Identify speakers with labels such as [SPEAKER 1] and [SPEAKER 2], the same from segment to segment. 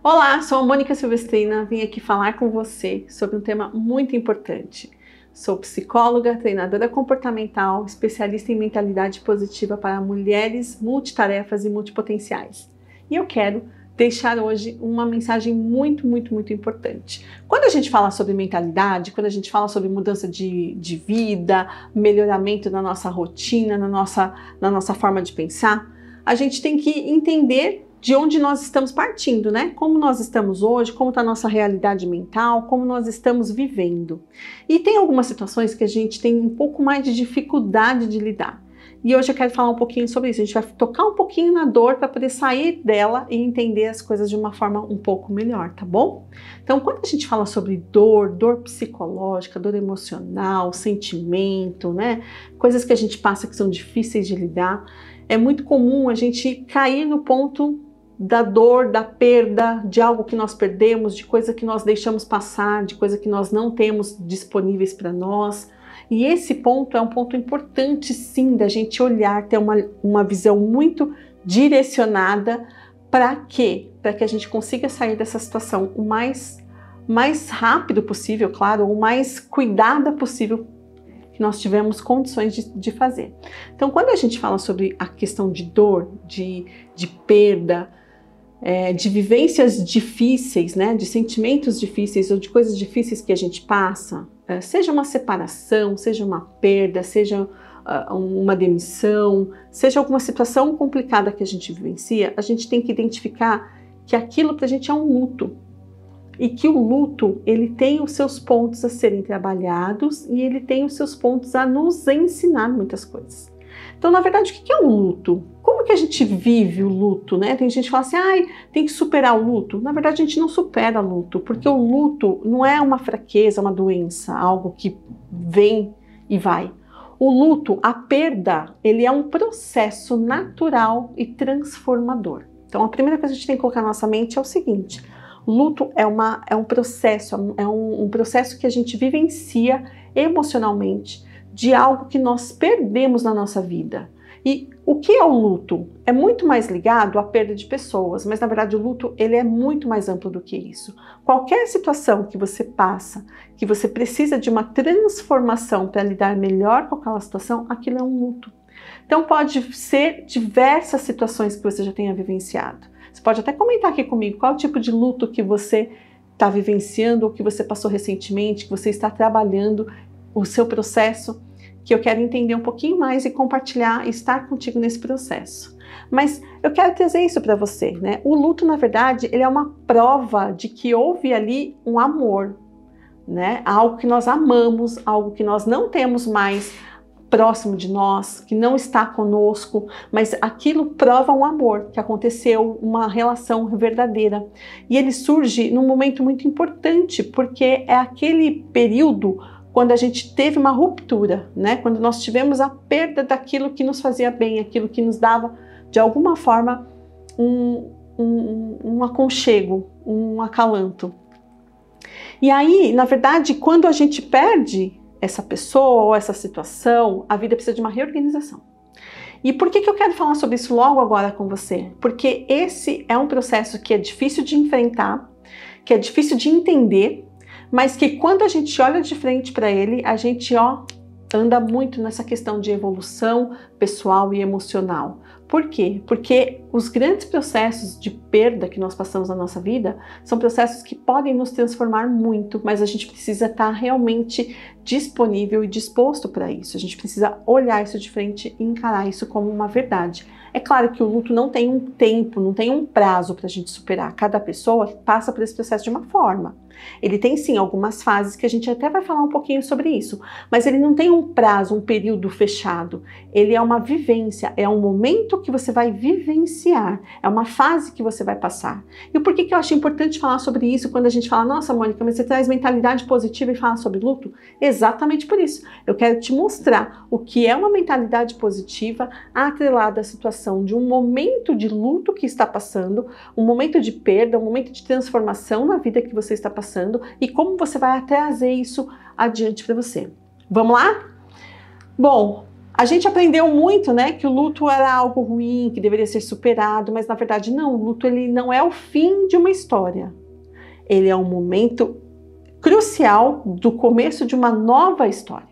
[SPEAKER 1] Olá, sou a Mônica Silvestrina, vim aqui falar com você sobre um tema muito importante. Sou psicóloga, treinadora comportamental, especialista em mentalidade positiva para mulheres multitarefas e multipotenciais. E eu quero deixar hoje uma mensagem muito importante. Quando a gente fala sobre mentalidade, quando a gente fala sobre mudança de vida, melhoramento na nossa rotina, na nossa forma de pensar, a gente tem que entender de onde nós estamos partindo, né? Como nós estamos hoje, como está a nossa realidade mental, como nós estamos vivendo. E tem algumas situações que a gente tem um pouco mais de dificuldade de lidar. E hoje eu quero falar um pouquinho sobre isso. A gente vai tocar um pouquinho na dor para poder sair dela e entender as coisas de uma forma um pouco melhor, tá bom? Então, quando a gente fala sobre dor psicológica, dor emocional, sentimento, né? Coisas que a gente passa que são difíceis de lidar, é muito comum a gente cair no ponto da dor, da perda, de algo que nós perdemos, de coisa que nós deixamos passar, de coisa que nós não temos disponíveis para nós. E esse ponto é um ponto importante, sim, da gente olhar, ter uma visão muito direcionada. Para quê? Para que a gente consiga sair dessa situação o mais rápido possível, claro, o mais cuidada possível que nós tivemos condições de fazer. Então, quando a gente fala sobre a questão de dor, de perda, de vivências difíceis, né, de sentimentos difíceis ou de coisas difíceis que a gente passa, seja uma separação, seja uma perda, seja uma demissão, seja alguma situação complicada que a gente vivencia, a gente tem que identificar que aquilo pra gente é um luto. E que o luto, ele tem os seus pontos a serem trabalhados e ele tem os seus pontos a nos ensinar muitas coisas. Então, na verdade, o que é o luto? Como que a gente vive o luto, né? Tem gente que fala assim, tem que superar o luto. Na verdade, a gente não supera o luto, porque o luto não é uma fraqueza, uma doença, algo que vem e vai. O luto, a perda, ele é um processo natural e transformador. Então, a primeira coisa que a gente tem que colocar na nossa mente é o seguinte: luto é um processo que a gente vivencia emocionalmente de algo que nós perdemos na nossa vida. E o que é o luto? É muito mais ligado à perda de pessoas, mas na verdade o luto ele é muito mais amplo do que isso. Qualquer situação que você passa, que você precisa de uma transformação para lidar melhor com aquela situação, aquilo é um luto. Então pode ser diversas situações que você já tenha vivenciado. Você pode até comentar aqui comigo qual é o tipo de luto que você está vivenciando ou que você passou recentemente, que você está trabalhando o seu processo, que eu quero entender um pouquinho mais e compartilhar e estar contigo nesse processo. Mas eu quero trazer isso para você, né? O luto, na verdade, ele é uma prova de que houve ali um amor, né? Algo que nós amamos, algo que nós não temos mais próximo de nós, que não está conosco, mas aquilo prova um amor que aconteceu, uma relação verdadeira. E ele surge num momento muito importante, porque é aquele período quando a gente teve uma ruptura, né? Quando nós tivemos a perda daquilo que nos fazia bem, aquilo que nos dava, de alguma forma, um aconchego, um acalanto. E aí, na verdade, quando a gente perde essa pessoa ou essa situação, a vida precisa de uma reorganização. E por que eu quero falar sobre isso logo agora com você? Porque esse é um processo que é difícil de enfrentar, que é difícil de entender, mas que quando a gente olha de frente para ele, a gente anda muito nessa questão de evolução pessoal e emocional. Por quê? Porque os grandes processos de perda que nós passamos na nossa vida são processos que podem nos transformar muito, mas a gente precisa estar realmente disponível e disposto para isso. A gente precisa olhar isso de frente e encarar isso como uma verdade. É claro que o luto não tem um tempo, não tem um prazo para a gente superar. Cada pessoa passa por esse processo de uma forma. Ele tem sim algumas fases que a gente até vai falar um pouquinho sobre isso, mas ele não tem um prazo, um período fechado. Ele é uma vivência, é um momento que você vai vivenciar, é uma fase que você vai passar. E por que eu acho importante falar sobre isso quando a gente fala, nossa, Mônica, mas você traz mentalidade positiva e fala sobre luto? Exatamente por isso. Eu quero te mostrar o que é uma mentalidade positiva atrelada à situação de um momento de luto que está passando, um momento de perda, um momento de transformação na vida que você está passando e como você vai trazer isso adiante para você. Vamos lá? Bom, A gente aprendeu muito, né, que o luto era algo ruim, que deveria ser superado, mas na verdade não, o luto ele não é o fim de uma história. Ele é um momento crucial do começo de uma nova história.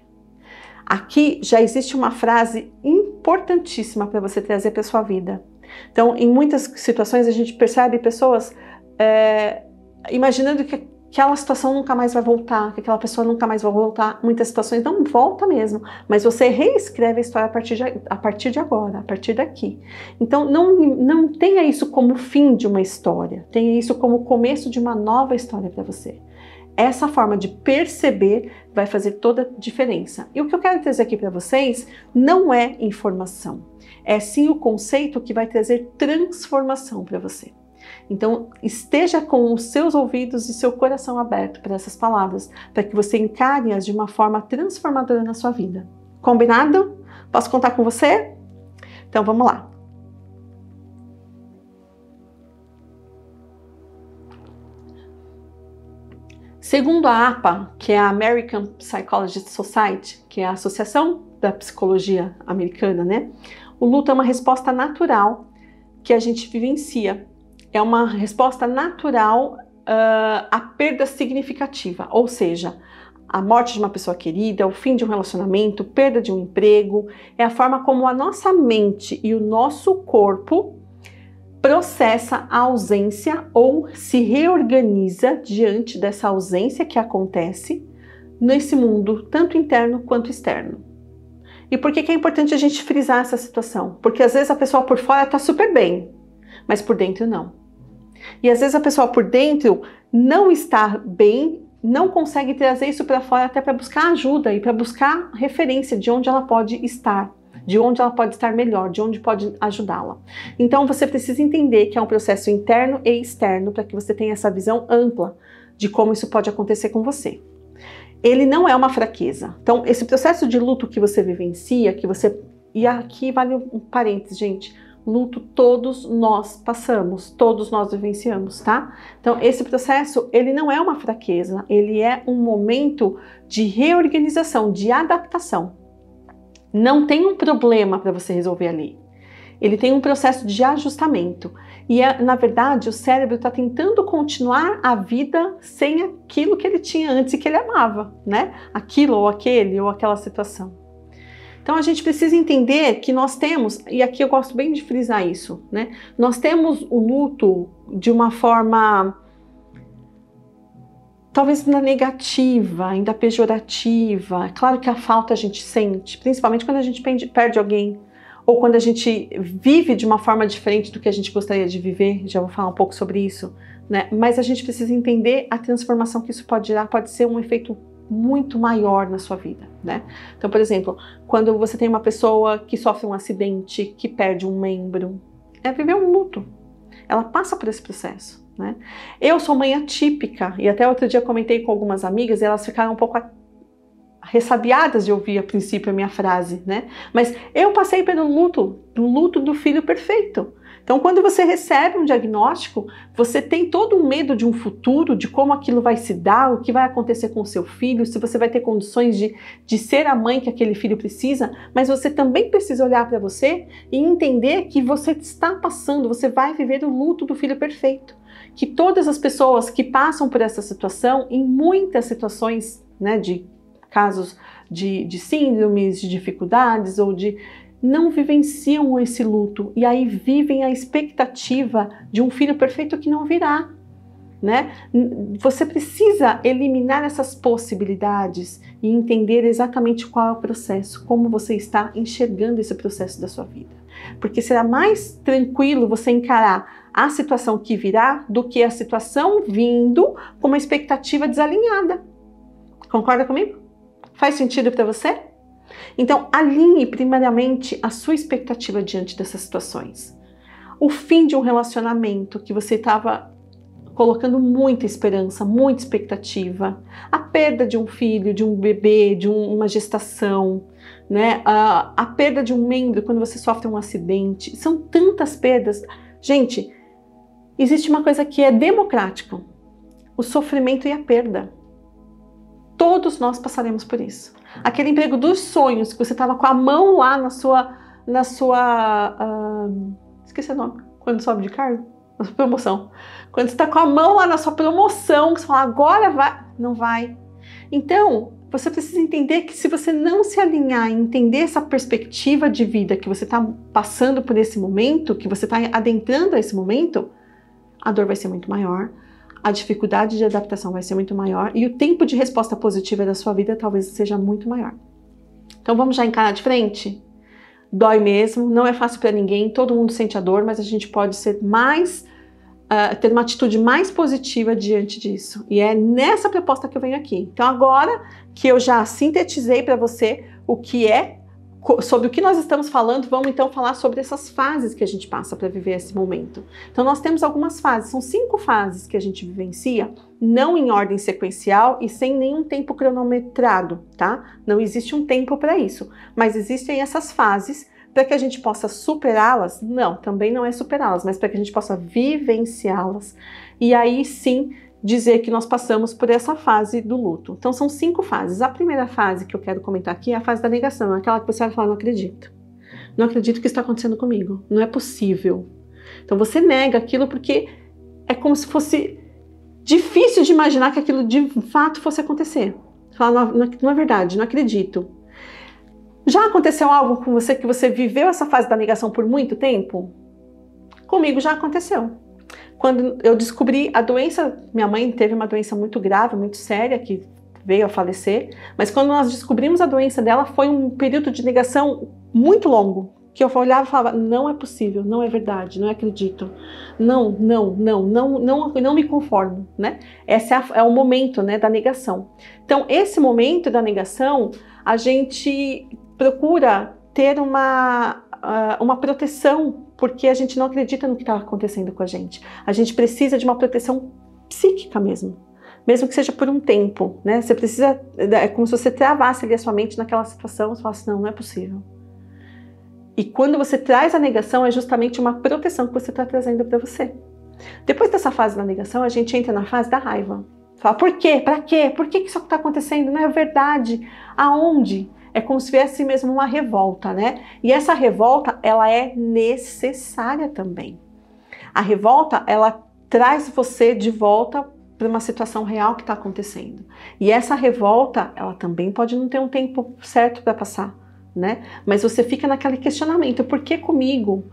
[SPEAKER 1] Aqui já existe uma frase importantíssima para você trazer para sua vida. Então, em muitas situações a gente percebe pessoas imaginando que aquela situação nunca mais vai voltar, que aquela pessoa nunca mais vai voltar. Muitas situações não volta mesmo, mas você reescreve a história a partir de agora, a partir daqui. Então não tenha isso como fim de uma história, tenha isso como começo de uma nova história para você. Essa forma de perceber vai fazer toda a diferença. E o que eu quero trazer aqui para vocês não é informação, é sim o conceito que vai trazer transformação para você. Então, esteja com os seus ouvidos e seu coração aberto para essas palavras, para que você encare-as de uma forma transformadora na sua vida. Combinado? Posso contar com você? Então, vamos lá. Segundo a APA, que é a American Psychological Society, que é a Associação da Psicologia Americana, né? O luto é uma resposta natural que a gente vivencia. É uma resposta natural à perda significativa, ou seja, a morte de uma pessoa querida, o fim de um relacionamento, perda de um emprego. É a forma como a nossa mente e o nosso corpo processa a ausência ou se reorganiza diante dessa ausência que acontece nesse mundo, tanto interno quanto externo. E por que é importante a gente frisar essa situação? Porque às vezes a pessoa por fora está super bem, mas por dentro não. E às vezes a pessoa por dentro não está bem, não consegue trazer isso para fora até para buscar ajuda e para buscar referência de onde ela pode estar, de onde ela pode estar melhor, de onde pode ajudá-la. Então você precisa entender que é um processo interno e externo para que você tenha essa visão ampla de como isso pode acontecer com você. Ele não é uma fraqueza. Então esse processo de luto que você vivencia, e aqui vale um parênteses, gente, luto todos nós passamos, todos nós vivenciamos, tá? Então esse processo, ele não é uma fraqueza, ele é um momento de reorganização, de adaptação. Não tem um problema para você resolver ali. Ele tem um processo de ajustamento. E, na verdade, o cérebro está tentando continuar a vida sem aquilo que ele tinha antes e que ele amava, né? Aquilo ou aquele ou aquela situação. Então, a gente precisa entender que nós temos, e aqui eu gosto bem de frisar isso, né? Nós temos o luto de uma forma talvez ainda negativa, ainda pejorativa. É claro que a falta a gente sente, principalmente quando a gente perde alguém, ou quando a gente vive de uma forma diferente do que a gente gostaria de viver. Já vou falar um pouco sobre isso, né? Mas a gente precisa entender a transformação que isso pode gerar, pode ser um efeito muito maior na sua vida, né? Então, por exemplo, quando você tem uma pessoa que sofre um acidente, que perde um membro, viver um luto. Ela passa por esse processo, né? Eu sou mãe atípica e até outro dia comentei com algumas amigas e elas ficaram um pouco ressabiadas de ouvir a princípio a minha frase, né? Mas eu passei pelo luto do filho perfeito. Então, quando você recebe um diagnóstico, você tem todo um medo de um futuro, de como aquilo vai se dar, o que vai acontecer com o seu filho, se você vai ter condições de ser a mãe que aquele filho precisa, mas você também precisa olhar para você e entender que você está passando, você vai viver o luto do filho perfeito. Que todas as pessoas que passam por essa situação, em muitas situações, né, de casos de síndromes, de dificuldades ou não vivenciam esse luto e aí vivem a expectativa de um filho perfeito que não virá, né? Você precisa eliminar essas possibilidades e entender exatamente qual é o processo, como você está enxergando esse processo da sua vida. Porque será mais tranquilo você encarar a situação que virá do que a situação vindo com uma expectativa desalinhada. Concorda comigo? Faz sentido para você? Então, alinhe primeiramente a sua expectativa diante dessas situações. O fim de um relacionamento que você estava colocando muita esperança, muita expectativa. A perda de um filho, de um bebê, de uma gestação, né? A perda de um membro quando você sofre um acidente. São tantas perdas. Gente, existe uma coisa que é democrática: o sofrimento e a perda. Todos nós passaremos por isso. Aquele emprego dos sonhos, que você estava com a mão lá esqueci o nome, quando sobe de cargo, na sua promoção. Quando você está com a mão lá na sua promoção, que você fala, agora vai, não vai. Então, você precisa entender que se você não se alinhar e entender essa perspectiva de vida que você está passando por esse momento, que você está adentrando a esse momento, a dor vai ser muito maior, a dificuldade de adaptação vai ser muito maior e o tempo de resposta positiva da sua vida talvez seja muito maior. Então vamos já encarar de frente? Dói mesmo, não é fácil para ninguém, todo mundo sente a dor, mas a gente pode ser ter uma atitude mais positiva diante disso. E é nessa proposta que eu venho aqui. Então agora que eu já sintetizei para você sobre o que nós estamos falando, vamos então falar sobre essas fases que a gente passa para viver esse momento. Então nós temos algumas fases, são 5 fases que a gente vivencia, não em ordem sequencial e sem nenhum tempo cronometrado, tá? Não existe um tempo para isso, mas existem essas fases para que a gente possa superá-las. Não, também não é superá-las, mas para que a gente possa vivenciá-las e aí sim dizer que nós passamos por essa fase do luto. Então são 5 fases. A primeira fase que eu quero comentar aqui é a fase da negação, aquela que você vai falar, não acredito. Não acredito que isso está acontecendo comigo, não é possível. Então você nega aquilo porque é como se fosse difícil de imaginar que aquilo de fato fosse acontecer. Você fala, não é verdade, não acredito. Já aconteceu algo com você que você viveu essa fase da negação por muito tempo? Comigo já aconteceu. Quando eu descobri a doença, minha mãe teve uma doença muito grave, muito séria, que veio a falecer, mas quando nós descobrimos a doença dela, foi um período de negação muito longo, que eu olhava e falava, não é possível, não é verdade, não acredito, não me conformo, né? Esse é o momento, né, da negação. Então, esse momento da negação, a gente procura ter uma proteção, porque a gente não acredita no que está acontecendo com a gente. A gente precisa de uma proteção psíquica mesmo que seja por um tempo, né? Você precisa, é como se você travasse ali a sua mente naquela situação e falasse, não é possível. E quando você traz a negação, é justamente uma proteção que você está trazendo para você. Depois dessa fase da negação, a gente entra na fase da raiva. Fala, por quê? Para quê? Por que isso está acontecendo? Não é verdade? Aonde? É como se viesse mesmo uma revolta, né? E essa revolta, ela é necessária também. A revolta, ela traz você de volta para uma situação real que está acontecendo. E essa revolta, ela também pode não ter um tempo certo para passar, né? Mas você fica naquele questionamento, por que comigo?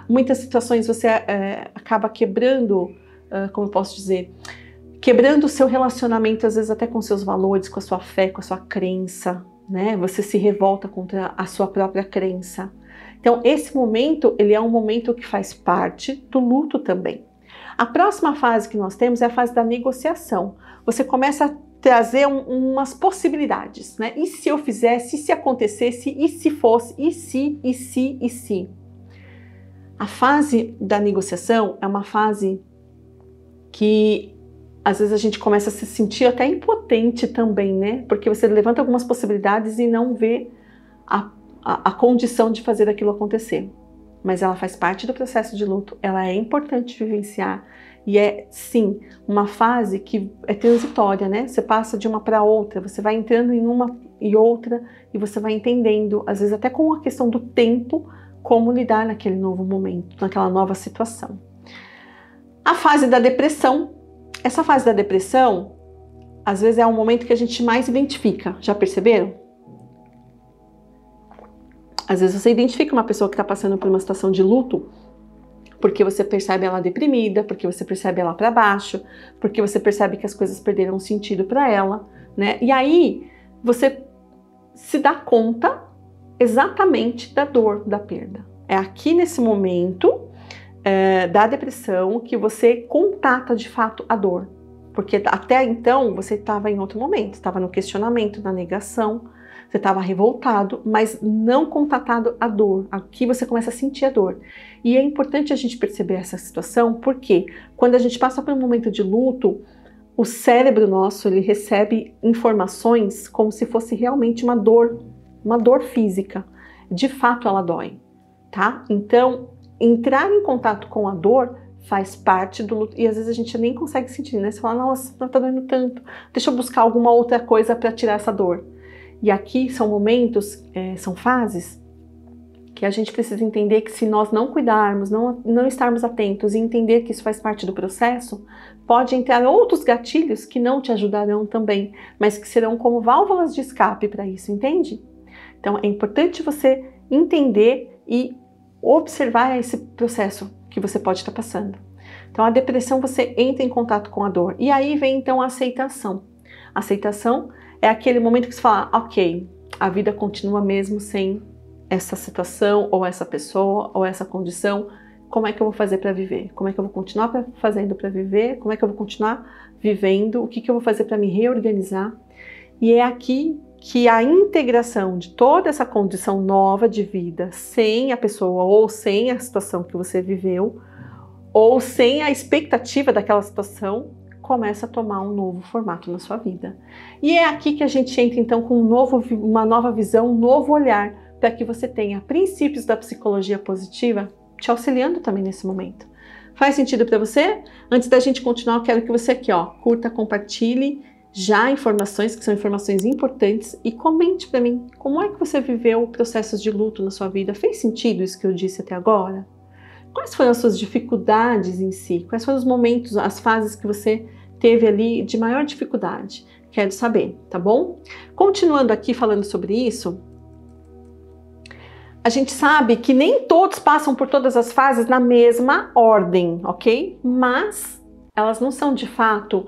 [SPEAKER 1] Muitas situações você acaba quebrando, como eu posso dizer, quebrando o seu relacionamento, às vezes até com seus valores, com a sua fé, com a sua crença, né? Você se revolta contra a sua própria crença. Então, esse momento, ele é um momento que faz parte do luto também. A próxima fase que nós temos é a fase da negociação. Você começa a trazer umas possibilidades, né? E se eu fizesse, e se acontecesse, e se fosse, e se. A fase da negociação é uma fase que às vezes a gente começa a se sentir até impotente também, né? Porque você levanta algumas possibilidades e não vê a condição de fazer aquilo acontecer. Mas ela faz parte do processo de luto, ela é importante vivenciar. E é, sim, uma fase que é transitória, né? Você passa de uma para outra, você vai entrando em uma e outra e você vai entendendo, às vezes até com a questão do tempo, como lidar naquele novo momento, naquela nova situação. A fase da depressão. Essa fase da depressão, às vezes é um momento que a gente mais identifica, já perceberam? Às vezes você identifica uma pessoa que está passando por uma situação de luto, porque você percebe ela deprimida, porque você percebe ela para baixo, porque você percebe que as coisas perderam sentido para ela, né? E aí você se dá conta exatamente da dor da perda. É aqui nesse momento da depressão que você contata de fato a dor, porque até então você estava em outro momento, estava no questionamento, na negação, você estava revoltado, mas não contatado a dor. Aqui você começa a sentir a dor. E é importante a gente perceber essa situação, porque quando a gente passa por um momento de luto, o cérebro nosso, ele recebe informações como se fosse realmente uma dor física. De fato, ela dói, tá? Então, entrar em contato com a dor faz parte do luto. E às vezes a gente nem consegue sentir, né? Você fala, nossa, não tá doendo tanto. Deixa eu buscar alguma outra coisa para tirar essa dor. E aqui são momentos, são fases que a gente precisa entender que se nós não cuidarmos, não estarmos atentos e entender que isso faz parte do processo, pode entrar outros gatilhos que não te ajudarão também, mas que serão como válvulas de escape para isso, entende? Então é importante você entender e observar esse processo que você pode estar passando. Então a depressão, você entra em contato com a dor, e aí vem então a aceitação. A aceitação é aquele momento que você fala, ok, a vida continua mesmo sem essa situação, ou essa pessoa, ou essa condição. Como é que eu vou fazer para viver? Como é que eu vou continuar fazendo para viver? Como é que eu vou continuar vivendo? O que eu vou fazer para me reorganizar? E é aqui que a integração de toda essa condição nova de vida, sem a pessoa, ou sem a situação que você viveu, ou sem a expectativa daquela situação, começa a tomar um novo formato na sua vida. E é aqui que a gente entra então com uma nova visão, um novo olhar, para que você tenha princípios da psicologia positiva te auxiliando também nesse momento. Faz sentido para você? Antes da gente continuar, eu quero que você aqui, curta, compartilhe já informações, que são informações importantes, e comente para mim como é que você viveu processos de luto na sua vida. Fez sentido isso que eu disse até agora? Quais foram as suas dificuldades em si? Quais foram os momentos, as fases que você teve ali de maior dificuldade? Quero saber, tá bom? Continuando aqui falando sobre isso, a gente sabe que nem todos passam por todas as fases na mesma ordem, ok? Mas elas não são de fato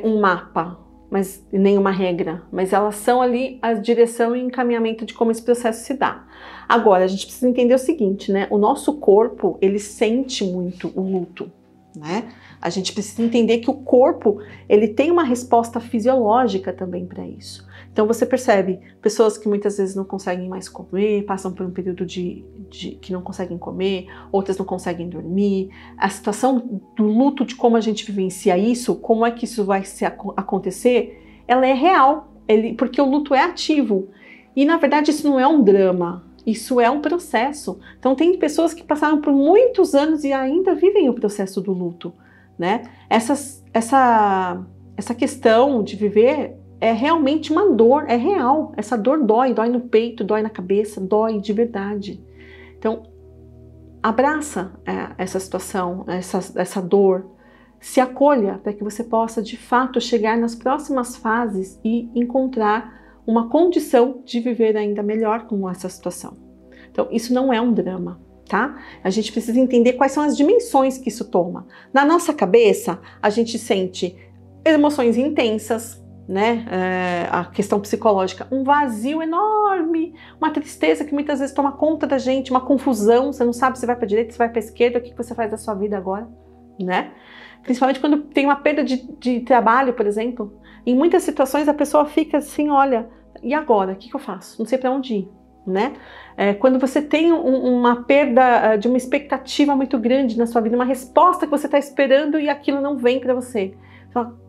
[SPEAKER 1] um mapa, mas nem uma regra, mas elas são ali a direção e encaminhamento de como esse processo se dá. Agora, a gente precisa entender o seguinte, né? O nosso corpo, ele sente muito o luto, né? A gente precisa entender que o corpo, ele tem uma resposta fisiológica também para isso. Então você percebe pessoas que muitas vezes não conseguem mais comer, passam por um período que não conseguem comer, outras não conseguem dormir. A situação do luto, de como a gente vivencia isso, como é que isso vai acontecer, ela é real, porque o luto é ativo. E na verdade isso não é um drama, isso é um processo. Então tem pessoas que passaram por muitos anos e ainda vivem o processo do luto, né? Essa questão de viver é realmente uma dor, é real. Essa dor dói no peito, dói na cabeça, dói de verdade. Então, abraça essa situação, essa dor, se acolha para que você possa, de fato, chegar nas próximas fases e encontrar uma condição de viver ainda melhor com essa situação. Então, isso não é um drama, tá? A gente precisa entender quais são as dimensões que isso toma. Na nossa cabeça, a gente sente emoções intensas, né? A questão psicológica, um vazio enorme, uma tristeza que muitas vezes toma conta da gente, uma confusão, você não sabe se vai para a direita, se vai para a esquerda, o que você faz da sua vida agora, né? Principalmente quando tem uma perda de trabalho, por exemplo. Em muitas situações a pessoa fica assim, olha, e agora? O que eu faço? Não sei para onde ir, né? Quando você tem uma perda de uma expectativa muito grande na sua vida, uma resposta que você está esperando e aquilo não vem para você.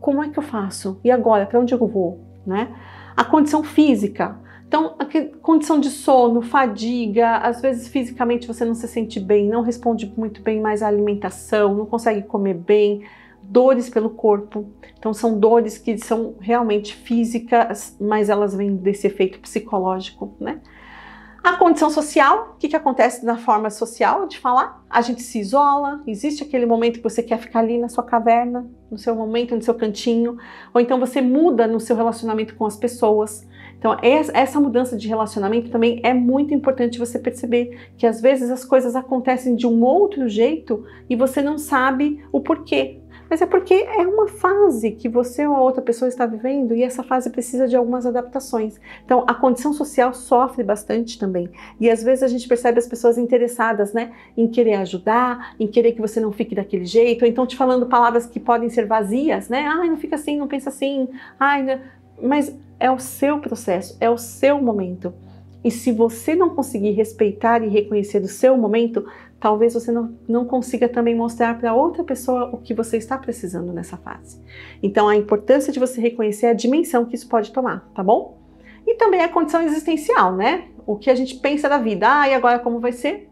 [SPEAKER 1] Como é que eu faço? E agora? Para onde eu vou? Né? A condição física. Então, a condição de sono, fadiga, às vezes fisicamente você não se sente bem, não responde muito bem mais à alimentação, não consegue comer bem, dores pelo corpo. Então, são dores que são realmente físicas, mas elas vêm desse efeito psicológico, né? A condição social, o que acontece na forma social de falar? A gente se isola, existe aquele momento que você quer ficar ali na sua caverna, no seu momento, no seu cantinho, ou então você muda no seu relacionamento com as pessoas. Então essa mudança de relacionamento também é muito importante você perceber que às vezes as coisas acontecem de um outro jeito e você não sabe o porquê. Mas é porque é uma fase que você ou a outra pessoa está vivendo e essa fase precisa de algumas adaptações. Então, a condição social sofre bastante também. E às vezes a gente percebe as pessoas interessadas, né, em querer ajudar, em querer que você não fique daquele jeito, ou então te falando palavras que podem ser vazias, né? Ai, não fica assim, não pensa assim. Ai, não. Mas é o seu processo, é o seu momento. E se você não conseguir respeitar e reconhecer o seu momento, talvez você não consiga também mostrar para outra pessoa o que você está precisando nessa fase. Então, a importância de você reconhecer a dimensão que isso pode tomar, tá bom? E também a condição existencial, né? O que a gente pensa da vida. Ah, e agora como vai ser?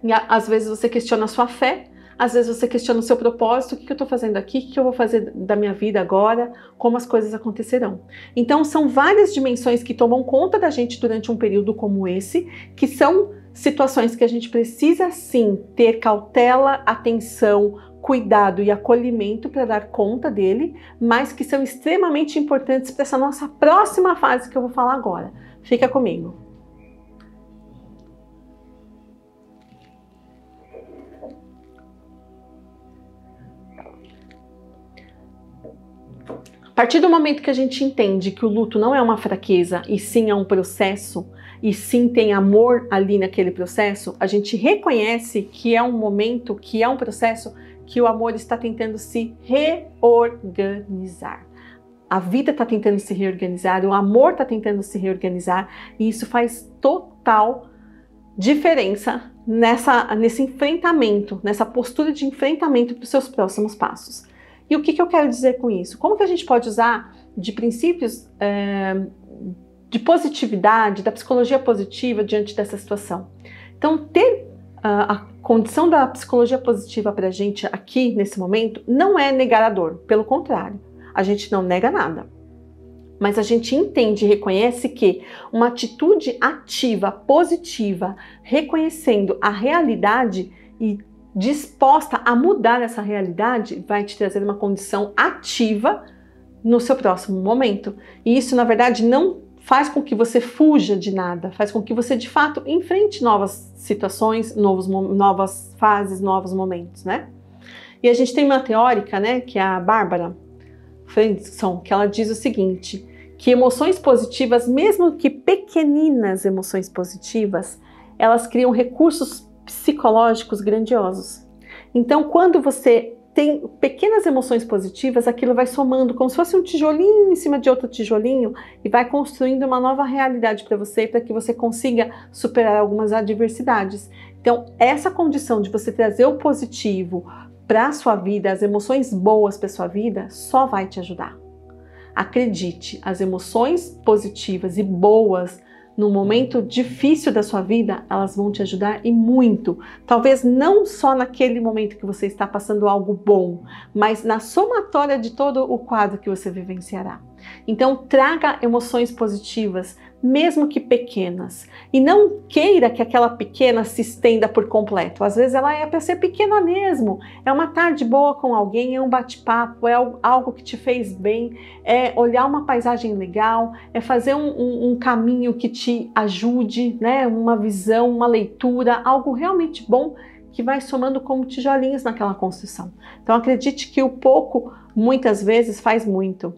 [SPEAKER 1] E às vezes você questiona a sua fé. Às vezes você questiona o seu propósito, o que eu estou fazendo aqui, o que eu vou fazer da minha vida agora, como as coisas acontecerão. Então são várias dimensões que tomam conta da gente durante um período como esse, que são situações que a gente precisa sim ter cautela, atenção, cuidado e acolhimento para dar conta dele, mas que são extremamente importantes para essa nossa próxima fase que eu vou falar agora. Fica comigo. A partir do momento que a gente entende que o luto não é uma fraqueza e sim é um processo, e sim tem amor ali naquele processo, a gente reconhece que é um momento, que é um processo que o amor está tentando se reorganizar. A vida está tentando se reorganizar, o amor está tentando se reorganizar, e isso faz total diferença nesse enfrentamento, nessa postura de enfrentamento para os seus próximos passos. E o que eu quero dizer com isso? Como que a gente pode usar de princípios de positividade, da psicologia positiva diante dessa situação? Então, ter a condição da psicologia positiva para a gente aqui, nesse momento, não é negar a dor. Pelo contrário, a gente não nega nada. Mas a gente entende e reconhece que uma atitude ativa, positiva, reconhecendo a realidade e disposta a mudar essa realidade, vai te trazer uma condição ativa no seu próximo momento. E isso, na verdade, não faz com que você fuja de nada, faz com que você, de fato, enfrente novas situações, novas fases, novos momentos, né? E a gente tem uma teórica, né, que é a Bárbara Fredrickson, que ela diz o seguinte, que emoções positivas, mesmo que pequeninas emoções positivas, elas criam recursos psicológicos grandiosos. Então, quando você tem pequenas emoções positivas, aquilo vai somando como se fosse um tijolinho em cima de outro tijolinho e vai construindo uma nova realidade para você, para que você consiga superar algumas adversidades. Então, essa condição de você trazer o positivo para a sua vida, as emoções boas para a sua vida, só vai te ajudar. Acredite, as emoções positivas e boas no momento difícil da sua vida, elas vão te ajudar e muito. Talvez não só naquele momento que você está passando algo bom, mas na somatória de todo o quadro que você vivenciará. Então, traga emoções positivas, mesmo que pequenas. E não queira que aquela pequena se estenda por completo. Às vezes ela é para ser pequena mesmo. É uma tarde boa com alguém, é um bate-papo, é algo que te fez bem, é olhar uma paisagem legal, é fazer um caminho que te ajude, né? Uma visão, uma leitura, algo realmente bom que vai somando como tijolinhos naquela construção. Então acredite que o pouco, muitas vezes, faz muito.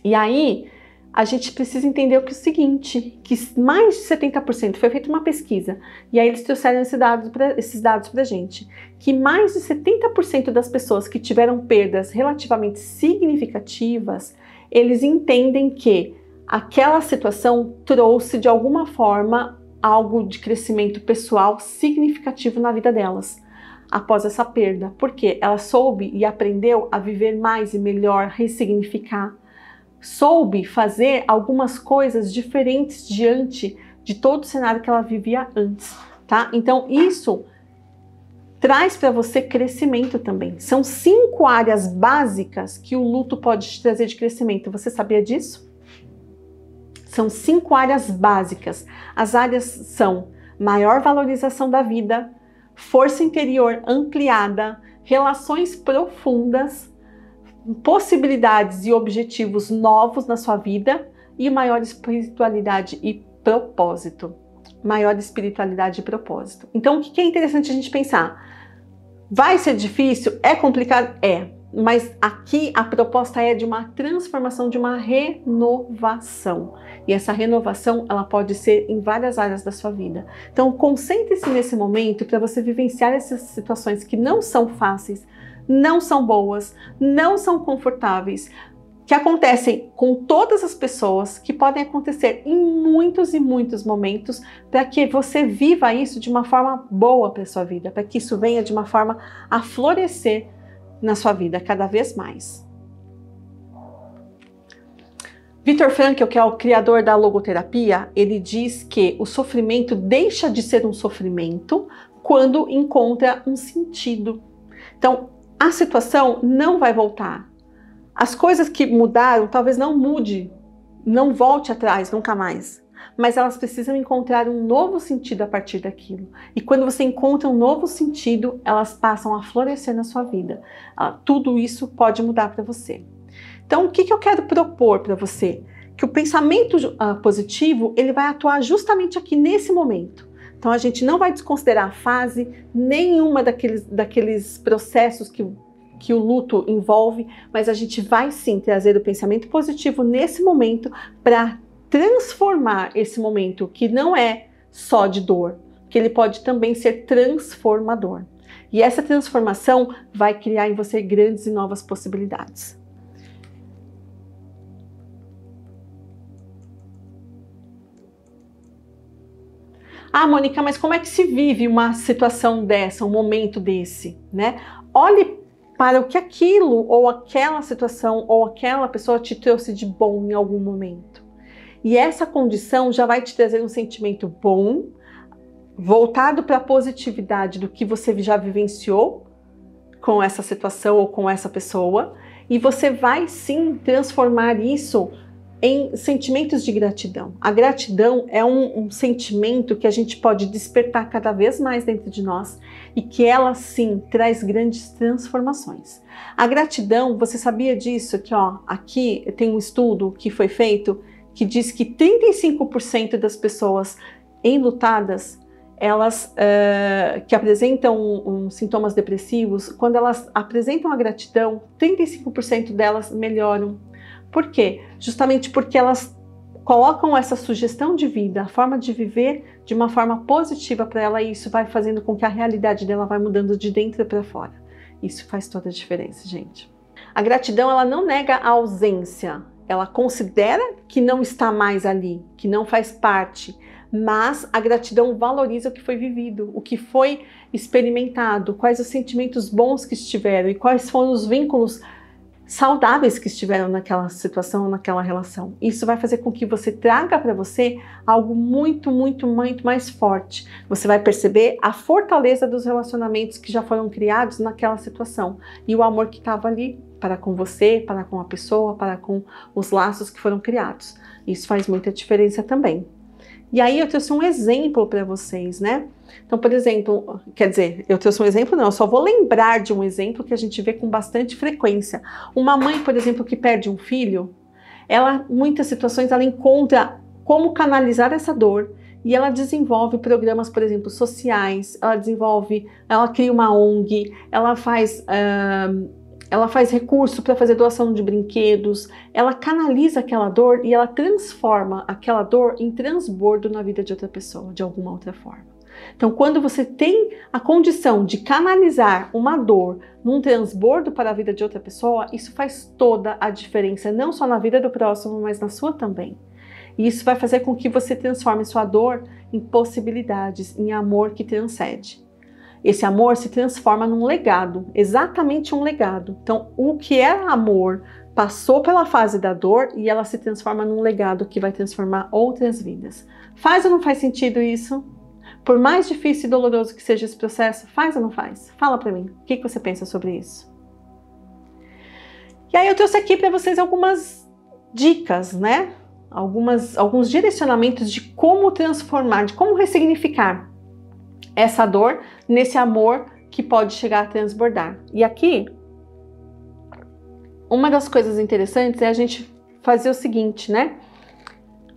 [SPEAKER 1] E aí, a gente precisa entender o seguinte, que mais de 70%, foi feita uma pesquisa, e aí eles trouxeram esses dados para a gente, que mais de 70% das pessoas que tiveram perdas relativamente significativas, eles entendem que aquela situação trouxe de alguma forma algo de crescimento pessoal significativo na vida delas após essa perda, porque ela soube e aprendeu a viver mais e melhor, ressignificar, soube fazer algumas coisas diferentes diante de todo o cenário que ela vivia antes, tá? Então isso traz para você crescimento também. São 5 áreas básicas que o luto pode te trazer de crescimento. Você sabia disso? São 5 áreas básicas. As áreas são maior valorização da vida, força interior ampliada, relações profundas, possibilidades e objetivos novos na sua vida e maior espiritualidade e propósito. Maior espiritualidade e propósito. Então, o que é interessante a gente pensar? Vai ser difícil? É complicado? É. Mas aqui a proposta é de uma transformação, de uma renovação. E essa renovação, ela pode ser em várias áreas da sua vida. Então, concentre-se nesse momento para você vivenciar essas situações que não são fáceis, não são boas, não são confortáveis, que acontecem com todas as pessoas, que podem acontecer em muitos e muitos momentos, para que você viva isso de uma forma boa para a sua vida, para que isso venha de uma forma a florescer na sua vida cada vez mais. Viktor Frankl, que é o criador da logoterapia, ele diz que o sofrimento deixa de ser um sofrimento quando encontra um sentido Então, a situação não vai voltar. As coisas que mudaram, talvez não mude, não volte atrás, nunca mais. Mas elas precisam encontrar um novo sentido a partir daquilo. E quando você encontra um novo sentido, elas passam a florescer na sua vida. Tudo isso pode mudar para você. Então, o que eu quero propor para você? Que o pensamento positivo, ele vai atuar justamente aqui nesse momento. Então, a gente não vai desconsiderar a fase, nenhuma daqueles processos que o luto envolve, mas a gente vai sim trazer o pensamento positivo nesse momento para transformar esse momento, que não é só de dor, que ele pode também ser transformador. E essa transformação vai criar em você grandes e novas possibilidades. Ah, Mônica, mas como é que se vive uma situação dessa, um momento desse, né? Olhe para o que aquilo, ou aquela situação, ou aquela pessoa te trouxe de bom em algum momento. E essa condição já vai te trazer um sentimento bom, voltado para a positividade do que você já vivenciou com essa situação ou com essa pessoa, e você vai sim transformar isso em sentimentos de gratidão. A gratidão é um sentimento que a gente pode despertar cada vez mais dentro de nós e que ela sim traz grandes transformações. A gratidão, você sabia disso? Que aqui tem um estudo que foi feito que diz que 35% das pessoas enlutadas, elas que apresentam sintomas depressivos, quando elas apresentam a gratidão, 35% delas melhoram. Por quê? Justamente porque elas colocam essa sugestão de vida, a forma de viver de uma forma positiva para ela, e isso vai fazendo com que a realidade dela vai mudando de dentro para fora. Isso faz toda a diferença, gente. A gratidão, ela não nega a ausência, ela considera que não está mais ali, que não faz parte, mas a gratidão valoriza o que foi vivido, o que foi experimentado, quais os sentimentos bons que estiveram e quais foram os vínculos saudáveis que estiveram naquela situação, naquela relação. Isso vai fazer com que você traga para você algo muito, muito, muito mais forte. Você vai perceber a fortaleza dos relacionamentos que já foram criados naquela situação e o amor que estava ali para com você, para com a pessoa, para com os laços que foram criados. Isso faz muita diferença também. E aí eu trouxe um exemplo para vocês, né? Então, por exemplo, quer dizer, eu trouxe um exemplo, não, eu só vou lembrar de um exemplo que a gente vê com bastante frequência. Uma mãe, por exemplo, que perde um filho, ela, em muitas situações, ela encontra como canalizar essa dor e ela desenvolve programas, por exemplo, sociais, ela cria uma ONG, ela faz recurso para fazer doação de brinquedos, ela canaliza aquela dor e ela transforma aquela dor em transbordo na vida de outra pessoa, de alguma outra forma. Então, quando você tem a condição de canalizar uma dor num transbordo para a vida de outra pessoa, isso faz toda a diferença, não só na vida do próximo, mas na sua também. E isso vai fazer com que você transforme sua dor em possibilidades, em amor que transcende. Esse amor se transforma num legado, exatamente um legado. Então, o que era amor passou pela fase da dor e ela se transforma num legado que vai transformar outras vidas. Faz ou não faz sentido isso? Por mais difícil e doloroso que seja esse processo, faz ou não faz? Fala pra mim, o que você pensa sobre isso? E aí eu trouxe aqui para vocês algumas dicas, né? Alguns direcionamentos de como transformar, de como ressignificar essa dor nesse amor que pode chegar a transbordar. E aqui, uma das coisas interessantes é a gente fazer o seguinte, né?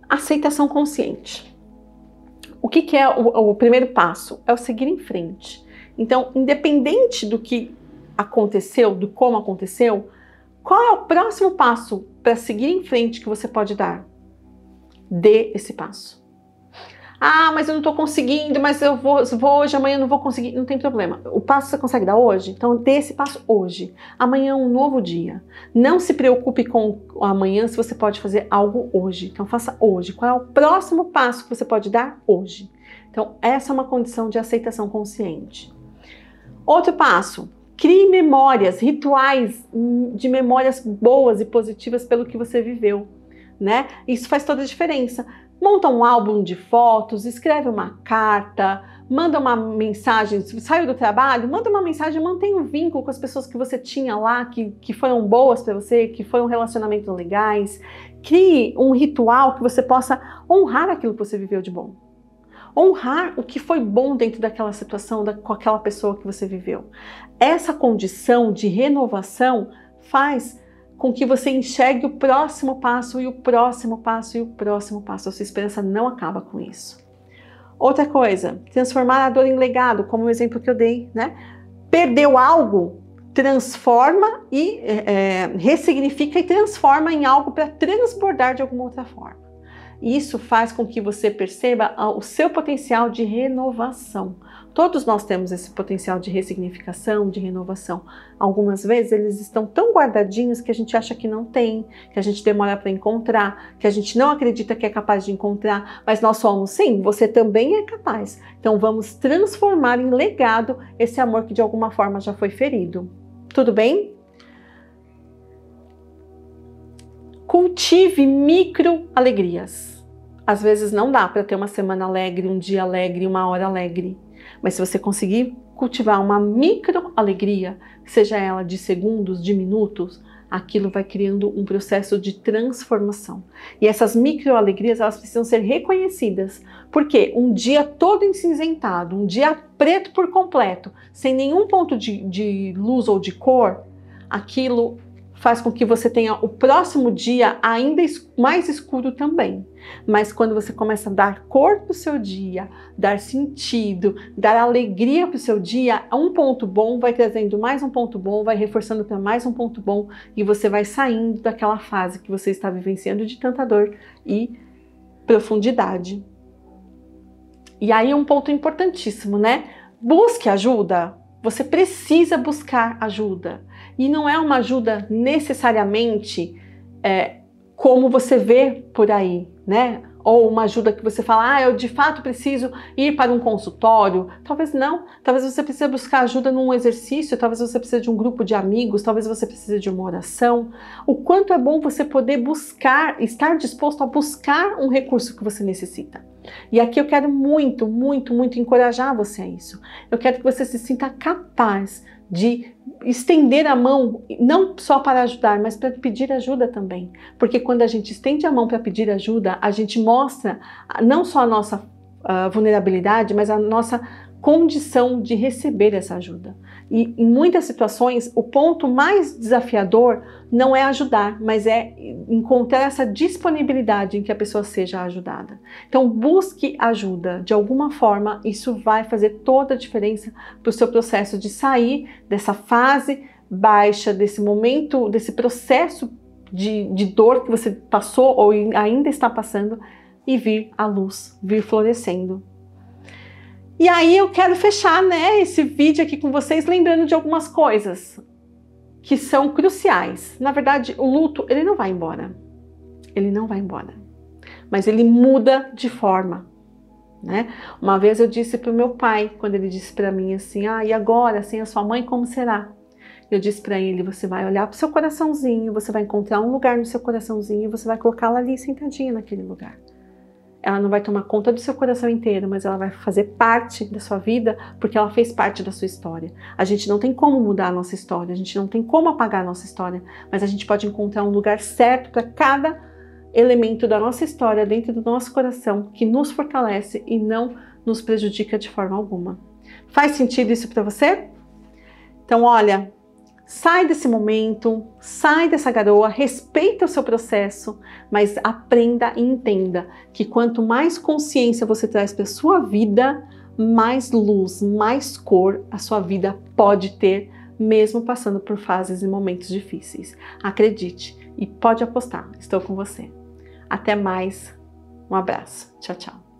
[SPEAKER 1] Aceitação consciente. O que é o primeiro passo? É o seguir em frente. Então, independente do que aconteceu, do como aconteceu, qual é o próximo passo para seguir em frente que você pode dar? Dê esse passo. Ah, mas eu não estou conseguindo, mas eu vou hoje, amanhã eu não vou conseguir. Não tem problema. O passo você consegue dar hoje? Então dê esse passo hoje. Amanhã é um novo dia. Não se preocupe com o amanhã se você pode fazer algo hoje. Então faça hoje. Qual é o próximo passo que você pode dar hoje? Então essa é uma condição de aceitação consciente. Outro passo. Crie memórias, rituais de memórias boas e positivas pelo que você viveu, né? Isso faz toda a diferença. Monta um álbum de fotos, escreve uma carta, manda uma mensagem, saiu do trabalho, manda uma mensagem, mantenha um vínculo com as pessoas que você tinha lá, que foram boas para você, que foram relacionamentos legais. Crie um ritual que você possa honrar aquilo que você viveu de bom. Honrar o que foi bom dentro daquela situação, com aquela pessoa que você viveu. Essa condição de renovação faz com que você enxergue o próximo passo e o próximo passo e o próximo passo. A sua esperança não acaba com isso. Outra coisa, transformar a dor em legado, como o exemplo que eu dei, né? Perdeu algo, transforma e ressignifica e transforma em algo para transbordar de alguma outra forma. Isso faz com que você perceba o seu potencial de renovação. Todos nós temos esse potencial de ressignificação, de renovação. Algumas vezes eles estão tão guardadinhos que a gente acha que não tem, que a gente demora para encontrar, que a gente não acredita que é capaz de encontrar, mas nós somos, sim, você também é capaz. Então vamos transformar em legado esse amor que de alguma forma já foi ferido. Tudo bem? Cultive micro alegrias. Às vezes não dá para ter uma semana alegre, um dia alegre, uma hora alegre. Mas se você conseguir cultivar uma micro alegria, seja ela de segundos, de minutos, aquilo vai criando um processo de transformação. E essas micro alegrias, elas precisam ser reconhecidas. Porque um dia todo encinzentado, um dia preto por completo, sem nenhum ponto de luz ou de cor, aquilo faz com que você tenha o próximo dia ainda mais escuro também. Mas quando você começa a dar cor para o seu dia, dar sentido, dar alegria para o seu dia, um ponto bom vai trazendo mais um ponto bom, vai reforçando para mais um ponto bom e você vai saindo daquela fase que você está vivenciando de tanta dor e profundidade. E aí um ponto importantíssimo, né? Busque ajuda. Você precisa buscar ajuda. E não é uma ajuda necessariamente como você vê por aí, né? Ou uma ajuda que você fala, eu de fato preciso ir para um consultório. Talvez não. Talvez você precise buscar ajuda num exercício, talvez você precise de um grupo de amigos, talvez você precise de uma oração. O quanto é bom você poder buscar, estar disposto a buscar um recurso que você necessita. E aqui eu quero muito, muito, muito encorajar você a isso. Eu quero que você se sinta capaz de estender a mão, não só para ajudar, mas para pedir ajuda também. Porque quando a gente estende a mão para pedir ajuda, a gente mostra não só a nossa vulnerabilidade, mas a nossa condição de receber essa ajuda. E em muitas situações, o ponto mais desafiador não é ajudar, mas é encontrar essa disponibilidade em que a pessoa seja ajudada. Então, busque ajuda. De alguma forma, isso vai fazer toda a diferença para o seu processo de sair dessa fase baixa, desse momento, desse processo de dor que você passou ou ainda está passando e vir à luz, vir florescendo. E aí eu quero fechar, né, esse vídeo aqui com vocês lembrando de algumas coisas que são cruciais. Na verdade, o luto, ele não vai embora. Ele não vai embora. Mas ele muda de forma, né? Uma vez eu disse para o meu pai, quando ele disse para mim assim, e agora, sem a sua mãe, como será? Eu disse para ele, você vai olhar para o seu coraçãozinho, você vai encontrar um lugar no seu coraçãozinho e você vai colocá-la ali sentadinha naquele lugar. Ela não vai tomar conta do seu coração inteiro, mas ela vai fazer parte da sua vida porque ela fez parte da sua história. A gente não tem como mudar a nossa história, a gente não tem como apagar a nossa história, mas a gente pode encontrar um lugar certo para cada elemento da nossa história dentro do nosso coração que nos fortalece e não nos prejudica de forma alguma. Faz sentido isso para você? Então, olha, sai desse momento, sai dessa garoa, respeita o seu processo, mas aprenda e entenda que quanto mais consciência você traz para a sua vida, mais luz, mais cor a sua vida pode ter, mesmo passando por fases e momentos difíceis. Acredite e pode apostar, estou com você. Até mais, um abraço, tchau, tchau.